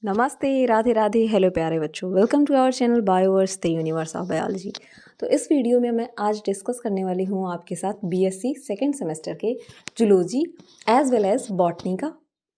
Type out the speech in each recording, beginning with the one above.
नमस्ते, राधे राधे, हेलो प्यारे बच्चों, welcome to our channel Bioverse the universe of biology. तो इस वीडियो में मैं आज डिस्कस करने वाली हूँ आपके साथ बीएससी सेकेंड सेमेस्टर के zoology as well as botany का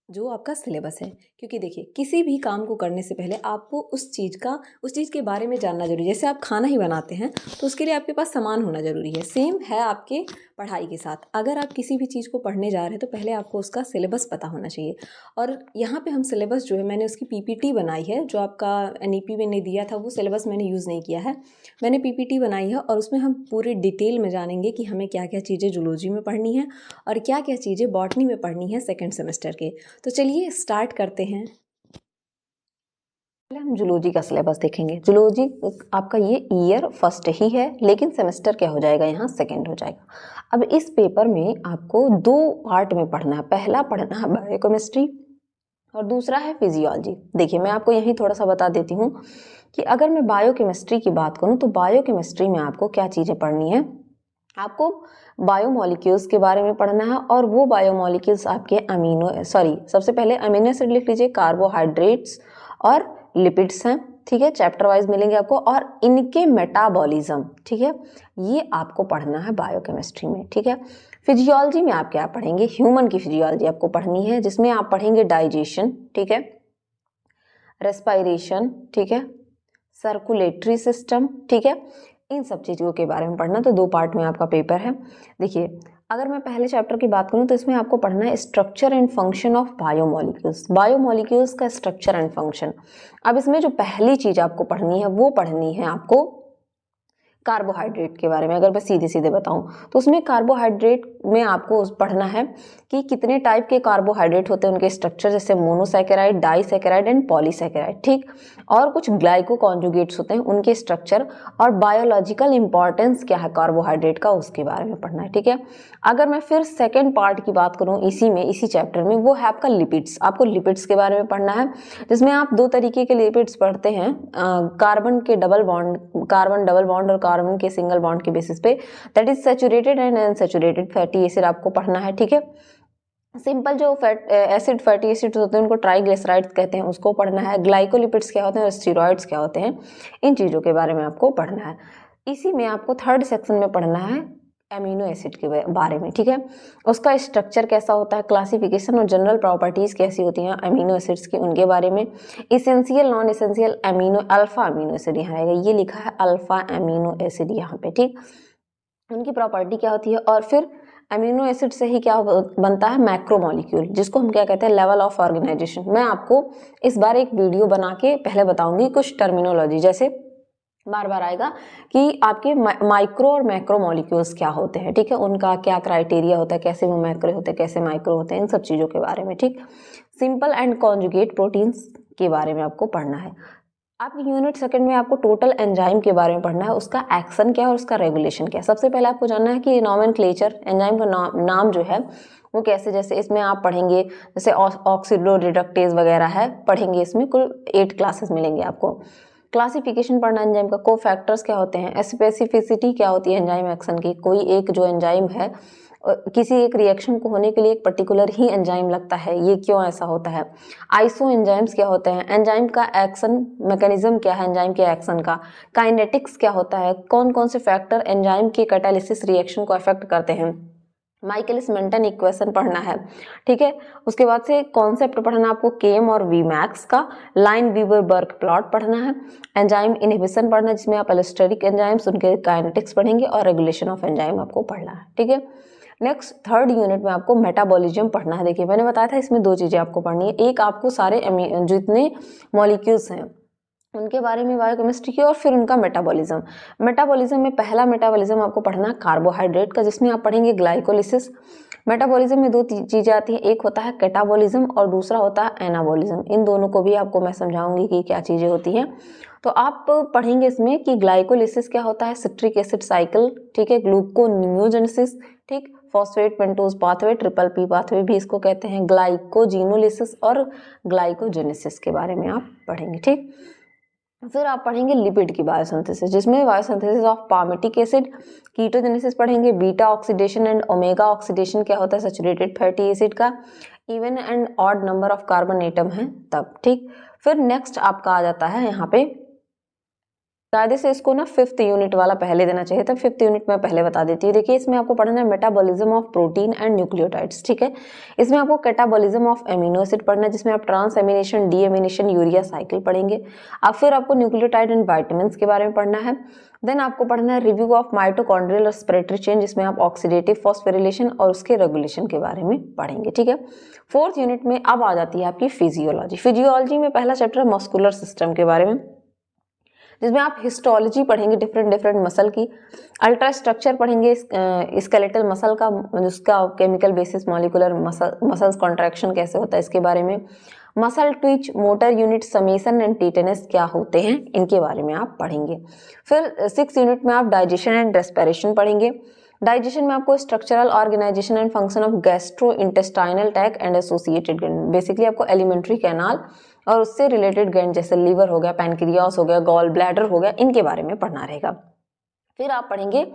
जो आपका सिलेबस है। क्योंकि देखिए, किसी भी काम को करने से पहले आपको उस चीज़ के बारे में जानना जरूरी है। जैसे आप खाना ही बनाते हैं तो उसके लिए आपके पास सामान होना ज़रूरी है। सेम है आपके पढ़ाई के साथ। अगर आप किसी भी चीज़ को पढ़ने जा रहे हैं तो पहले आपको उसका सिलेबस पता होना चाहिए। और यहाँ पे हम सिलेबस जो है, मैंने उसकी पीपीटी बनाई है। जो आपका एनईपी मैंने दिया था वो सिलेबस मैंने यूज़ नहीं किया है, मैंने पीपीटी बनाई है। और उसमें हम पूरे डिटेल में जानेंगे कि हमें क्या क्या चीज़ें जूलॉजी में पढ़नी है और क्या क्या चीज़ें बॉटनी में पढ़नी है सेकेंड सेमेस्टर के। तो चलिए स्टार्ट करते हैं। पहले हम जूलॉजी का सिलेबस देखेंगे। जूलॉजी आपका ये ईयर फर्स्ट ही है, लेकिन सेमेस्टर क्या हो जाएगा, यहाँ सेकंड हो जाएगा। अब इस पेपर में आपको दो पार्ट में पढ़ना है। पहला पढ़ना है बायोकेमिस्ट्री और दूसरा है फिजियोलॉजी। देखिए, मैं आपको यहीं थोड़ा सा बता देती हूँ कि अगर मैं बायोकेमिस्ट्री की बात करूँ तो बायोकेमिस्ट्री में आपको क्या चीज़ें पढ़नी है। आपको बायोमोलिक्यूल्स के बारे में पढ़ना है, और वो बायोमोलिक्यूल्स आपके सबसे पहले अमीनो एसिड लिख लीजिए, कार्बोहाइड्रेट्स और लिपिड्स हैं, ठीक है। चैप्टर वाइज मिलेंगे आपको, और इनके मेटाबॉलिज्म, ठीक है, ये आपको पढ़ना है बायोकेमिस्ट्री में, ठीक है। फिजियोलॉजी में आप क्या पढ़ेंगे, ह्यूमन की फिजियोलॉजी आपको पढ़नी है, जिसमें आप पढ़ेंगे डाइजेशन, ठीक है, रेस्पायरेशन, ठीक है, सर्कुलेटरी सिस्टम, ठीक है। इन सब चीज़ों के बारे में पढ़ना। तो दो पार्ट में आपका पेपर है। देखिए, अगर मैं पहले चैप्टर की बात करूं तो इसमें आपको पढ़ना है structure and function of biomolecules. Biomolecules का स्ट्रक्चर एंड फंक्शन। अब इसमें जो पहली चीज़ आपको पढ़नी है वो पढ़नी है आपको कार्बोहाइड्रेट के बारे में। अगर मैं सीधे सीधे बताऊं तो उसमें कार्बोहाइड्रेट में आपको पढ़ना है कि कितने टाइप के कार्बोहाइड्रेट होते हैं, उनके स्ट्रक्चर, जैसे मोनोसैकेराइड, डाइसैकेराइड एंड पॉलीसैकेराइड, ठीक। और कुछ ग्लाइकोकॉन्जुगेट्स होते हैं, उनके स्ट्रक्चर और बायोलॉजिकल इंपॉर्टेंस क्या है कार्बोहाइड्रेट का, उसके बारे में पढ़ना है, ठीक है। अगर मैं फिर सेकेंड पार्ट की बात करूँ इसी चैप्टर में, वो है आपका लिपिड्स। आपको लिपिड्स के बारे में पढ़ना है, जिसमें आप दो तरीके के लिपिड्स पढ़ते हैं, कार्बन डबल बॉन्ड और कार्बन के सिंगल बॉन्ड के बेसिस पे, that is saturated and unsaturated fatty acid आपको पढ़ना है, ठीक है। सिंपल जो फैटी एसिड्स होते हैं उनको ट्राइग्लिसराइड्स कहते हैं, उसको पढ़ना है। ग्लाइकोलिपिड्स क्या होते हैं और स्टेरॉइड्स क्या होते हैं, इन चीज़ों के बारे में आपको पढ़ना है। इसी में आपको थर्ड सेक्शन में पढ़ना है अमीनो एसिड के बारे में, ठीक है। उसका स्ट्रक्चर कैसा होता है, क्लासिफिकेशन और जनरल प्रॉपर्टीज कैसी होती हैं अमीनो एसिड्स की, उनके बारे में। Essential non essential alpha amino acid यहाँ आएगा, ये लिखा है अल्फा अमीनो एसिड यहाँ पे, ठीक। उनकी प्रॉपर्टी क्या होती है, और फिर अमीनो एसिड से ही क्या बनता है, मैक्रोमोलिक्यूल, जिसको हम क्या कहते हैं, लेवल ऑफ ऑर्गेनाइजेशन। मैं आपको इस बार एक वीडियो बना के पहले बताऊंगी कुछ टर्मिनोलॉजी, जैसे बार बार आएगा कि आपके माइक्रो और मैक्रो मॉलिक्यूल्स क्या होते हैं, ठीक है, उनका क्या क्राइटेरिया होता है, कैसे वो मैक्रो होते हैं, कैसे माइक्रो होते हैं, इन सब चीज़ों के बारे में, ठीक। सिंपल एंड कॉन्जुगेट प्रोटीन्स के बारे में आपको पढ़ना है। आपकी यूनिट सेकंड में आपको टोटल एंजाइम के बारे में पढ़ना है, उसका एक्शन क्या है और उसका रेगुलेशन क्या है। सबसे पहले आपको जानना है कि नॉमेनक्लेचर, एंजाइम का नाम जो है वो कैसे, जैसे इसमें आप पढ़ेंगे, जैसे ऑक्सीडो रिडक्टेज वगैरह है, पढ़ेंगे। इसमें कुल 8 क्लासेस मिलेंगे आपको। क्लासिफिकेशन पढ़ना एंजाइम का, को फैक्टर्स क्या होते हैं, स्पेसिफिसिटी क्या होती है एंजाइम एक्शन की, कोई एक जो एंजाइम है किसी एक रिएक्शन को होने के लिए एक पर्टिकुलर ही एंजाइम लगता है, ये क्यों ऐसा होता है। आइसो एंजाइम्स क्या होते हैं, एंजाइम का एक्शन मैकेनिज्म क्या है, एंजाइम के एक्शन का। काइनेटिक्स क्या होता है, कौन कौन से फैक्टर एंजाइम के कैटालिसिस रिएक्शन को अफेक्ट करते हैं। माइकलिस मेंटन इक्वेशन पढ़ना है, ठीक है। उसके बाद से कॉन्सेप्ट पढ़ना आपको केम और वीमैक्स का। लाइन वीवर बर्क प्लॉट पढ़ना है। एंजाइम इनहिबिशन पढ़ना है, जिसमें आप एलोस्टेरिक एंजाइम्स, उनके काइनेटिक्स पढ़ेंगे, और रेगुलेशन ऑफ एंजाइम आपको पढ़ना है, ठीक है। नेक्स्ट थर्ड यूनिट में आपको मेटाबॉलिज्म पढ़ना है। देखिए, मैंने बताया था इसमें दो चीज़ें आपको पढ़नी है, एक आपको सारे जितने मॉलिक्यूल्स हैं उनके बारे में बायोकेमिस्ट्री की, और फिर उनका मेटाबॉलिज्म में पहला मेटाबॉलिज्म आपको पढ़ना है कार्बोहाइड्रेट का, जिसमें आप पढ़ेंगे ग्लाइकोलिसिस। मेटाबॉलिज्म में दो चीज़ें आती हैं, एक होता है कैटाबॉलिज्म और दूसरा होता है एनाबॉलिज्म। इन दोनों को भी आपको मैं समझाऊंगी कि क्या चीज़ें होती हैं। तो आप पढ़ेंगे इसमें कि ग्लाइकोलिसिस क्या होता है, सिट्रिक एसिड साइकिल, ठीक है, ग्लूकोनियोजेनेसिस, ठीक, phosphate pentose pathway, triple P pathway भी इसको कहते हैं, ग्लाइकोजिनोलिसिस और ग्लाइकोजेनेसिस के बारे में आप पढ़ेंगे, ठीक। फिर आप पढ़ेंगे लिपिड की बायोसिंथेसिस, जिसमें बायोसिंथेसिस ऑफ पार्मिटिक एसिड, कीटोजेनेसिस पढ़ेंगे, beta oxidation and omega oxidation क्या होता है सैचुरेटेड फैटी एसिड का, even and odd number of carbon atom है तब, ठीक। फिर नेक्स्ट आपका आ जाता है यहाँ पे, कायदे से इसको ना 5th यूनिट वाला पहले देना चाहिए था, 5th यूनिट में पहले बता देती हूँ। देखिए इसमें आपको पढ़ना है metabolism of protein and nucleotides, ठीक है। इसमें आपको कैटाबॉलिज्म ऑफ एमिनो एसिड पढ़ना है, जिसमें आप transamination, deamination, urea cycle पढ़ेंगे। अब फिर आपको न्यूक्लियोटाइड एंड वाइटामिन के बारे में पढ़ना है। देन आपको पढ़ना है रिव्यू ऑफ माइटोकॉन्ड्रियल और रेस्पिरेटरी चेंज, जिसमें आप ऑक्सीडेटिव फॉस्फोरिलेशन और उसके रेगुलेशन के बारे में पढ़ेंगे, ठीक है। 4th यूनिट में अब आ जाती है आपकी फिजियोलॉजी। फिजियोलॉजी में पहला चैप्टर है मस्कुलर सिस्टम के बारे में, जिसमें आप हिस्टोलॉजी पढ़ेंगे डिफरेंट मसल की, अल्ट्रा स्ट्रक्चर पढ़ेंगे स्केलेटल मसल का, उसका chemical basis, molecular muscles contraction कैसे होता है इसके बारे में, muscle Twitch, motor unit, summation and tetanus क्या होते हैं इनके बारे में आप पढ़ेंगे। फिर 6th यूनिट में आप डाइजेशन एंड रेस्पिरेशन पढ़ेंगे। डाइजेशन में आपको structural organisation and function of gastrointestinal tract and associated gland, basically आपको एलिमेंट्री कैनाल और उससे रिलेटेड ग्लैंड जैसे लीवर हो गया, पैनक्रियास हो गया, गॉल ब्लैडर हो गया, इनके बारे में पढ़ना रहेगा। फिर आप पढ़ेंगे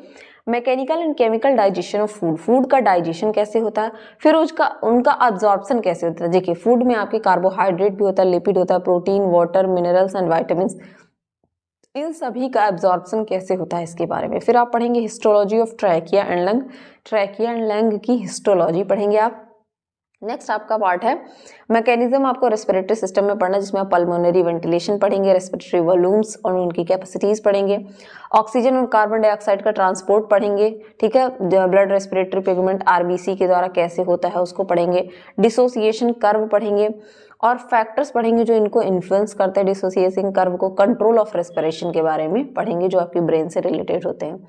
mechanical and chemical digestion of food, food का डाइजेशन कैसे होता है, फिर उनका अब्जॉर्प्शन कैसे होता है। देखिए फूड में आपके कार्बोहाइड्रेट भी होता है, लिपिड होता है, protein, water, minerals and vitamin, इन सभी का एब्जॉर्प्शन कैसे होता है इसके बारे में। फिर आप पढ़ेंगे histology of trachea and lung, trachea and lung की हिस्टोलॉजी पढ़ेंगे आप। नेक्स्ट आपका पार्ट है मैकेनिज्म, आपको रेस्पिरेटरी सिस्टम में पढ़ना, जिसमें आप पल्मोनरी वेंटिलेशन पढ़ेंगे, रेस्पिरेटरी वॉल्यूम्स और उनकी कैपेसिटीज पढ़ेंगे, ऑक्सीजन और कार्बन डाइऑक्साइड का ट्रांसपोर्ट पढ़ेंगे, ठीक है। ब्लड रेस्पिरेटरी पिगमेंट आरबीसी के द्वारा कैसे होता है उसको पढ़ेंगे, डिसोसिएशन कर्व पढ़ेंगे और फैक्टर्स पढ़ेंगे जो इनको इन्फ्लुएंस करते हैं डिसोसिएशन कर्व को, कंट्रोल ऑफ रेस्पिरेशन के बारे में पढ़ेंगे जो आपकी ब्रेन से रिलेटेड होते हैं।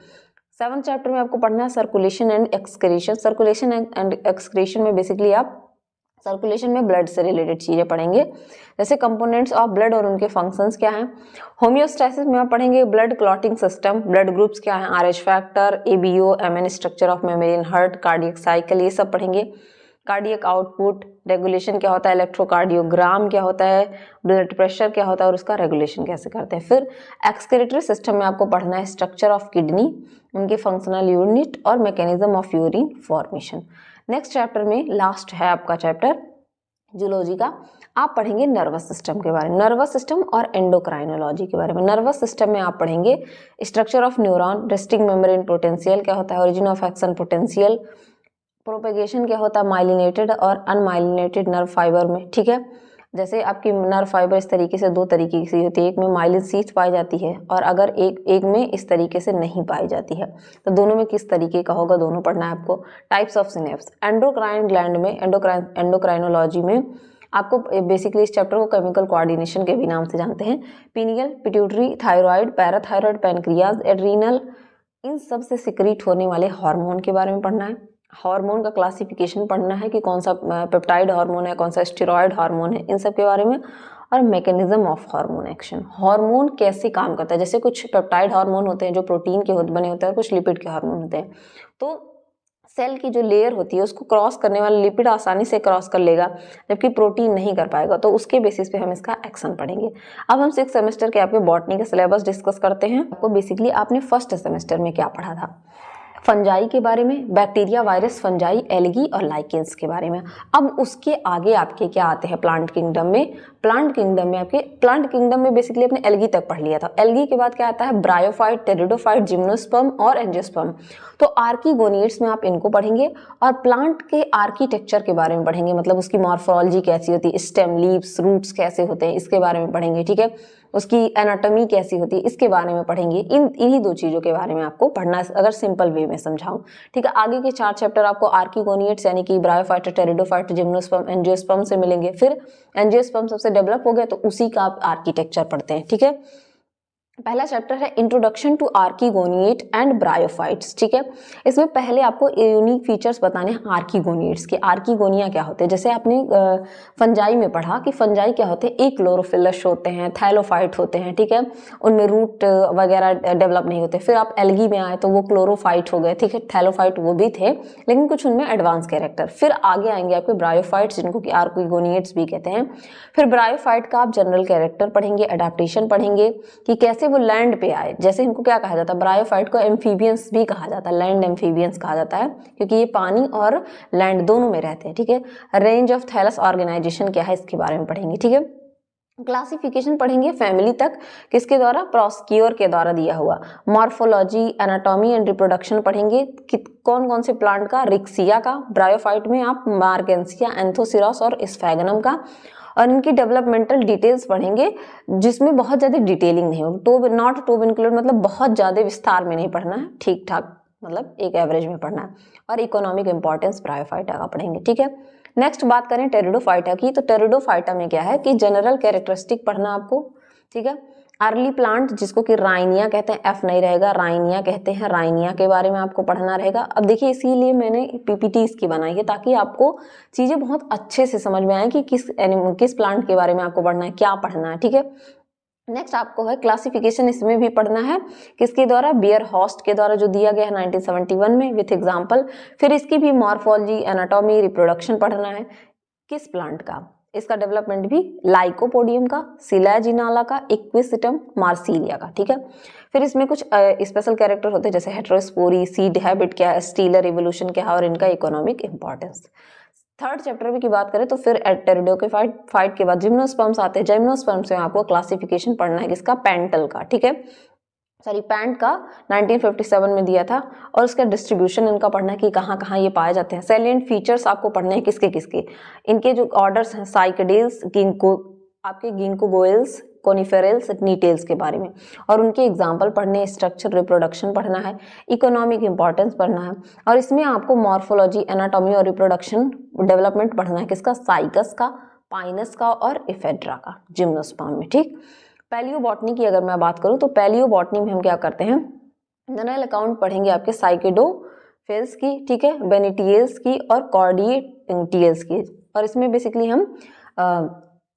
7th चैप्टर में आपको पढ़ना है circulation and excretion. Circulation and excretion में बेसिकली आप सर्कुलेशन में ब्लड से रिलेटेड चीजें पढ़ेंगे, जैसे कंपोनेंट्स ऑफ ब्लड और उनके फंक्शंस क्या हैं। होम्योस्टैसिस में आप पढ़ेंगे blood clotting system, blood groups क्या हैं, RH factor, ABO, MN, structure of mammalian heart, cardiac cycle, ये सब पढ़ेंगे। कार्डियक आउटपुट रेगुलेशन क्या होता है, इलेक्ट्रोकार्डियोग्राम क्या होता है, ब्लड प्रेशर क्या होता है और उसका रेगुलेशन कैसे करते हैं। फिर एक्सक्रीटरी सिस्टम में आपको पढ़ना है स्ट्रक्चर ऑफ किडनी, उनके फंक्शनल यूनिट और mechanism of urine formation. Next chapter में लास्ट है आपका चैप्टर जूलॉजी का, आप पढ़ेंगे नर्वस सिस्टम के बारे में, नर्वस सिस्टम और एंडोक्राइनोलॉजी के बारे में। नर्वस सिस्टम में आप पढ़ेंगे structure of neuron, resting membrane potential क्या होता है, origin of action potential, propagation क्या होता है माइलिनेटेड और अनमाइलिनेटेड नर्व फाइबर में, ठीक है। जैसे आपकी नर्व फाइबर इस तरीके से 2 तरीके की होती है, एक में माइलिन शीथ पाई जाती है और अगर एक में इस तरीके से नहीं पाई जाती है, तो दोनों में किस तरीके का होगा, दोनों पढ़ना है आपको। Types of synapse, endocrine gland में, एंडोक्राइनोलॉजी में आपको बेसिकली इस चैप्टर को केमिकल कोऑर्डिनेशन के भी नाम से जानते हैं। Pineal, pituitary, thyroid, parathyroid, pancreas, adrenal, इन सब से सिक्रीट होने वाले हार्मोन के बारे में पढ़ना है। हार्मोन का क्लासिफिकेशन पढ़ना है कि कौन सा पेप्टाइड हार्मोन है, कौन सा स्टेरॉयड हार्मोन है, इन सब के बारे में। और mechanism of hormone action, hormone कैसे काम करता है, जैसे कुछ पेप्टाइड हार्मोन होते हैं जो प्रोटीन के बने होते हैं, कुछ लिपिड के हार्मोन होते हैं, तो सेल की जो लेयर होती है उसको क्रॉस करने वाला लिपिड आसानी से क्रॉस कर लेगा, जबकि प्रोटीन नहीं कर पाएगा, तो उसके बेसिस पे हम इसका एक्शन पढ़ेंगे। अब हम 6th सेमेस्टर के आपके बॉटनी का सिलेबस डिस्कस करते हैं। आपको बेसिकली आपने 1st सेमेस्टर में क्या पढ़ा था, फंजाई के बारे में, बैक्टीरिया, वायरस, फंजाई, एल्गी और लाइकेंस के बारे में। अब उसके आगे आपके क्या आते हैं प्लांट किंगडम में, प्लांट किंगडम में बेसिकली आपने एल्गी तक पढ़ लिया था। एल्गी के बाद क्या आता है ब्रायोफाइट, टेरिडोफाइट, जिम्नोस्पर्म और एंजियोस्पर्म, तो आर्कीगोनिड्स में आप इनको पढ़ेंगे और प्लांट के आर्किटेक्चर के बारे में पढ़ेंगे, मतलब उसकी मॉर्फोलॉजी कैसी होती है, स्टेम, लीव्स, रूट्स कैसे होते हैं इसके बारे में पढ़ेंगे, ठीक है। उसकी एनाटॉमी कैसी होती है इसके बारे में पढ़ेंगे। इन्हीं 2 चीज़ों के बारे में आपको पढ़ना है, अगर सिंपल वे में समझाऊं, ठीक है। आगे के 4 चैप्टर आपको आर्कीगोनिड्स यानी कि ब्रायोफाइट, टेरिडोफाइट, जिम्नोस्पर्म, एंजियोस्पर्म से मिलेंगे। फिर एंजियोस्पर्म सबसे डेवलप हो गया तो उसी का आप आर्किटेक्चर पढ़ते हैं, ठीक है। पहला चैप्टर है इंट्रोडक्शन टू आर्कीगोनिएट एंड ब्रायोफाइट्स, ठीक है। इसमें पहले आपको यूनिक फीचर्स बताने हैं आर्कीगोनिएट्स के, आर्कीगोनिया क्या होते हैं। जैसे आपने फंजाई में पढ़ा कि फंजाई क्या होते हैं, एक क्लोरोफिलस होते हैं, थैलोफाइट होते हैं, ठीक है, उनमें रूट वगैरह डेवलप नहीं होते। फिर आप एल्गी में आए तो वो क्लोरोफाइट हो गए, ठीक है, थैलोफाइट वो भी थे लेकिन कुछ उनमें एडवांस कैरेक्टर। फिर आगे आएंगे आपके ब्रायोफाइट्स जिनको कि आर्कीगोनिएट्स भी कहते हैं। फिर ब्रायोफाइट का आप जनरल कैरेक्टर पढ़ेंगे, एडाप्टेशन पढ़ेंगे कि कैसे जैसे वो लैंड पे आए, जैसे इनको क्या कहा जाता है, ब्रायोफाइट को एम्फीबियंस भी कहा जाता है, लैंड एम्फीबियंस कहा जाता है, क्योंकि ये पानी और लैंड दोनों में रहते हैं, ठीक है। रेंज ऑफ थैलस ऑर्गेनाइजेशन क्या है, इसके बारे में पढ़ेंगे, ठीक है। क्लासिफिकेशन पढ़ेंगे फैमिली तक, किसके द्वारा, प्रोस्क्योर के द्वारा दिया हुआ। मॉर्फोलॉजी, एनाटॉमी एंड रिप्रोडक्शन पढ़ेंगे, कौन कौन से प्लांट का, रिक्सिया का, ब्रायोफाइट में आप मार्गेंसिया, एंथोसिरॉस और स्फैगनम का, और इनकी डेवलपमेंटल डिटेल्स पढ़ेंगे, जिसमें बहुत ज़्यादा डिटेलिंग नहीं होगी, टू नॉट टू इंक्लूड, मतलब बहुत ज़्यादा विस्तार में नहीं पढ़ना है, ठीक ठाक, मतलब एक एवरेज में पढ़ना है। और इकोनॉमिक इंपॉर्टेंस ब्रायोफाइटा का पढ़ेंगे, ठीक है। नेक्स्ट बात करें टेरिडोफाइटा की, तो टेरिडोफाइटा में क्या है कि जनरल कैरेक्टरिस्टिक पढ़ना आपको, ठीक है। अर्ली प्लांट, जिसको कि राइनिया कहते हैं, एफ नहीं रहेगा, राइनिया कहते हैं, राइनिया के बारे में आपको पढ़ना रहेगा। अब देखिए, इसीलिए मैंने पीपीटी इसकी बनाई है, ताकि आपको चीज़ें बहुत अच्छे से समझ में आए कि किस प्लांट के बारे में आपको पढ़ना है, क्या पढ़ना है, ठीक है। नेक्स्ट आपको है क्लासिफिकेशन, इसमें भी पढ़ना है, किसके द्वारा, बियर हॉस्ट के द्वारा, जो दिया गया है 1971 में विथ एग्जाम्पल। फिर इसकी भी मॉर्फोलॉजी, एनाटॉमी, रिप्रोडक्शन पढ़ना है, किस प्लांट का, इसका डेवलपमेंट भी, लाइकोपोडियम का, सिलाजिनाला का, इक्विसिटम, मार्सिलिया का, ठीक है। फिर इसमें कुछ स्पेशल कैरेक्टर होते हैं, जैसे हेटेरोस्पोरी, सीड हैबिट क्या है, स्टीलर इवोल्यूशन क्या है, और इनका इकोनॉमिक इंपॉर्टेंस। थर्ड चैप्टर में की बात करें तो फिर टेरिडोफाइट के बाद जिम्नोस्पर्म्स आते हैं। जिम्नोस्पर्म्स में आपको क्लासिफिकेशन पढ़ना है, किसका, पेंटल का, ठीक है, सॉरी पैंट का 1957 में दिया था, और उसका डिस्ट्रीब्यूशन इनका पढ़ना है कि कहाँ कहाँ ये पाए जाते हैं। सैलिएंट फीचर्स आपको पढ़ने हैं, किसके किसके, इनके जो ऑर्डर्स हैं, साइकेडेल्स, गिंको, आपके गिंकोगोएल्स, कोनिफेरल्स, नीटेल्स के बारे में, और उनके एग्जाम्पल पढ़ने हैं, स्ट्रक्चर, रिप्रोडक्शन पढ़ना है, इकोनॉमिक इंपॉर्टेंस पढ़ना है, और इसमें आपको मॉर्फोलॉजी, एनाटॉमी और रिप्रोडक्शन डेवलपमेंट पढ़ना है, किसका, साइकस का, पाइनस का और इफेड्रा का, जिम्नोस्पर्म में, ठीक। पैलियोबॉटनी की अगर मैं बात करूं तो पैलियोबॉटनी में हम क्या करते हैं, जनरल अकाउंट पढ़ेंगे आपके साइकेडोफेल्स की, ठीक है, बेनिटियल्स की और कॉर्डिएटियल्स की, और इसमें बेसिकली हम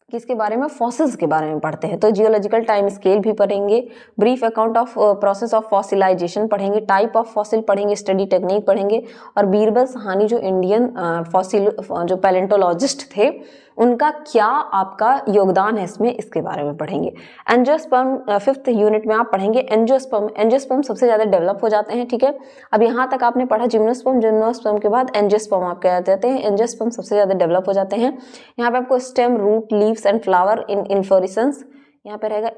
किसके बारे में, फॉसिल्स के बारे में पढ़ते हैं। तो जियोलॉजिकल टाइम स्केल भी पढ़ेंगे, brief account of process of fossilisation पढ़ेंगे, टाइप ऑफ फॉसिल पढ़ेंगे, स्टडी टेक्निक पढ़ेंगे, और बीरबल सहानी जो इंडियन फॉसिल जो पैलेंटोलॉजिस्ट थे, उनका क्या आपका योगदान है इसमें, इसके बारे में पढ़ेंगे। एंजियोस्पर्म फिफ्थ यूनिट में आप पढ़ेंगे एंजियोस्पर्म। एंजियोस्पर्म सबसे ज़्यादा डेवलप हो जाते हैं, ठीक है। अब यहाँ तक आपने पढ़ा जिम्नोस्पर्म, जिम्नोस्पर्म के बाद एंजियोस्पर्म आप क्या कहते हैं, एंजियोस्पर्म सबसे ज़्यादा डेवलप हो जाते हैं। यहाँ पे आपको stem, root, leaves and flower in inflorescence, यहाँ पे रहेगा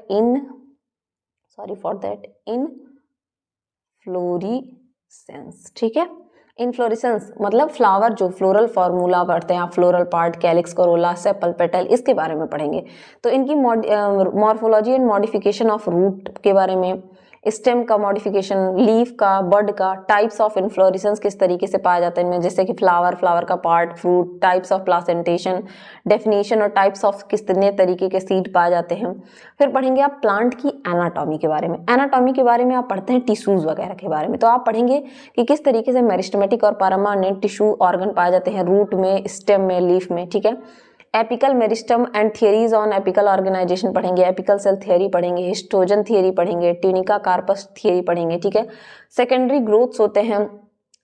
इनफ्लोरेसेंस, ठीक है। इन्फ्लोरेसेंस मतलब फ्लावर, जो फ्लोरल फॉर्मूला पढ़ते हैं आप, floral part, calyx, corolla, sepal, petal, इसके बारे में पढ़ेंगे। तो इनकी morphology and modification of root के बारे में, स्टेम का मॉडिफिकेशन, लीफ का, बड का, टाइप्स ऑफ इन्फ्लोरेसेंस किस तरीके से पाया जाता है इनमें, जैसे कि फ्लावर का part, fruit, types of placentation, definition और टाइप्स ऑफ कितने तरीके के सीड पाए जाते हैं। फिर पढ़ेंगे आप प्लांट की एनाटॉमी के बारे में। एनाटॉमी के बारे में आप पढ़ते हैं टिश्यूज वगैरह के बारे में, तो आप पढ़ेंगे कि किस तरीके से मेरिस्टेमेटिक और परमानेंट टिश्यू ऑर्गन पाए जाते हैं रूट में, स्टेम में, लीफ में, ठीक है। Apical meristem and theories on apical organisation पढ़ेंगे, एपिकल सेल थियरी पढ़ेंगे, हिस्टोजन थियरी पढ़ेंगे, ट्यूनिका कार्पस थियरी पढ़ेंगे, ठीक है। सेकेंडरी ग्रोथ्स होते हैं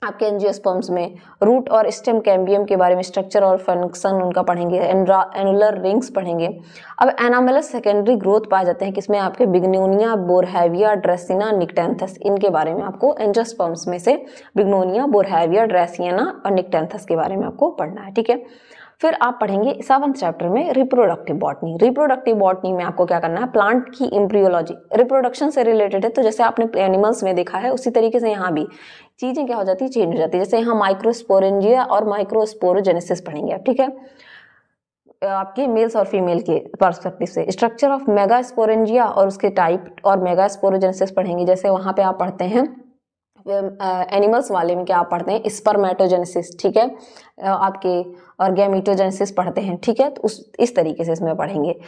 आपके एंजियोस्पर्म्स में, रूट और स्टेम कैम्बियम के बारे में, स्ट्रक्चर और फंक्शन उनका पढ़ेंगे, एनुलर रिंग्स पढ़ेंगे। अब एनामेलस सेकेंडरी ग्रोथ पाए जाते हैं किसमें, आपके बिग्नोनिया, बोरहैविया, ड्रेसिना, निक्टेंथस, इनके बारे में आपको एंजियोस्पर्म्स में से बिग्नोनिया, बोरहैविया, ड्रेसिना और निक्टेंथस के बारे में आपको पढ़ना है, ठीक है। फिर आप पढ़ेंगे 7th चैप्टर में रिप्रोडक्टिव बॉटनी। रिप्रोडक्टिव बॉटनी में आपको क्या करना है, प्लांट की एम्ब्रियोलॉजी, रिप्रोडक्शन से रिलेटेड है, तो जैसे आपने एनिमल्स में देखा है उसी तरीके से यहाँ भी चीजें क्या हो जाती है, चेंज हो जाती है। जैसे यहाँ माइक्रोस्पोरेंजिया और माइक्रोस्पोरोजेनेसिस पढ़ेंगे आप, ठीक है, आपके मेल्स और फीमेल के पर्सपेक्टिव से। स्ट्रक्चर ऑफ मेगास्पोरेंजिया और उसके टाइप और मेगास्पोरोजेनेसिस पढ़ेंगे। जैसे वहाँ पे आप पढ़ते हैं एनिमल्स वाले में क्या आप पढ़ते हैं, स्पर्मेटोजेनेसिस, ठीक है, आपके और गैमीटोजेनेसिस पढ़ते हैं, ठीक है। तो इस तरीके से इसमें पढ़ेंगे।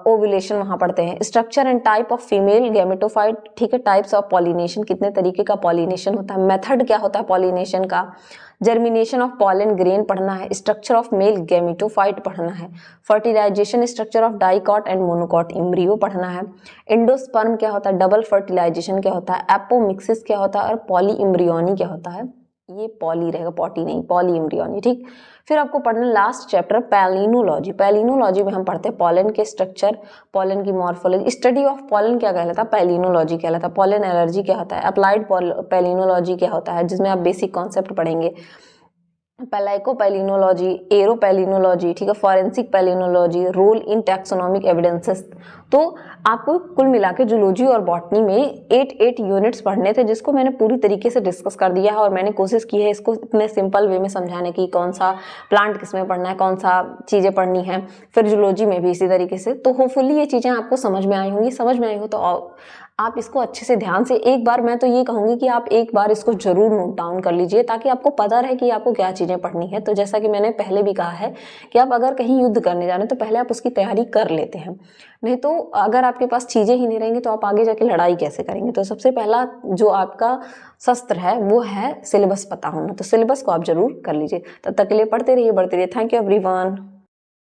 ओव्यूलेशन वहाँ पढ़ते हैं। Structure and type of female gametophyte, ठीक है। टाइप्स ऑफ पॉलिनेशन, कितने तरीके का पॉलिनेशन होता है, मेथड क्या होता है पॉलिनेशन का। जर्मिनेशन ऑफ पॉलन ग्रेन पढ़ना है। स्ट्रक्चर ऑफ मेल गैमेटोफाइट पढ़ना है। Fertilisation, structure of dicot and monocot embryo पढ़ना है। एंडोस्पर्म क्या होता है, डबल फर्टिलाइजेशन क्या होता है, एपोमिक्सिस क्या होता है और पॉली एम्ब्रियोनी क्या होता है। ये पॉली रहेगा, पॉटी नहीं, पॉली एम्ब्रियोनी, ठीक। फिर आपको पढ़ना लास्ट चैप्टर पैलिनोलॉजी। पैलिनोलॉजी में हम पढ़ते हैं पॉलन के स्ट्रक्चर, पॉलन की मॉर्फोलॉजी। स्टडी ऑफ पॉलन क्या कहलाता है? पैलिनोलॉजी कहलाता है। पॉलन एलर्जी क्या होता है? अप्लाइड पैलिनोलॉजी क्या होता है, जिसमें आप बेसिक कॉन्सेप्ट पढ़ेंगे। पैलाइकोपैलिनोलॉजी, एरोपैलिनोलॉजी, ठीक है, forensic palynology, role in taxonomic evidences. तो आपको कुल मिला के जूलॉजी और बॉटनी में 8 यूनिट्स पढ़ने थे, जिसको मैंने पूरी तरीके से डिस्कस कर दिया है और मैंने कोशिश की है इसको इतने सिंपल वे में समझाने की, कौन सा प्लांट किसमें पढ़ना है, कौन सा चीज़ें पढ़नी है, फिर जूलॉजी में भी इसी तरीके से। तो होपफुली ये चीज़ें आपको समझ में आई होंगी। समझ में आई हो तो आप इसको अच्छे से ध्यान से एक बार, मैं तो ये कहूँगी कि आप एक बार इसको जरूर नोट डाउन कर लीजिए, ताकि आपको पता रहे कि आपको क्या चीज़ें पढ़नी है। तो जैसा कि मैंने पहले भी कहा है कि आप अगर कहीं युद्ध करने जा रहे हैं तो पहले आप उसकी तैयारी कर लेते हैं, नहीं तो अगर आपके पास चीज़ें ही नहीं रहेंगी तो आप आगे जाके लड़ाई कैसे करेंगे। तो सबसे पहला जो आपका शस्त्र है वो है सिलेबस पता होना। तो सिलेबस को आप जरूर कर लीजिए। तब तक के लिए पढ़ते रहिए, बढ़ते रहिए। Thank you everyone.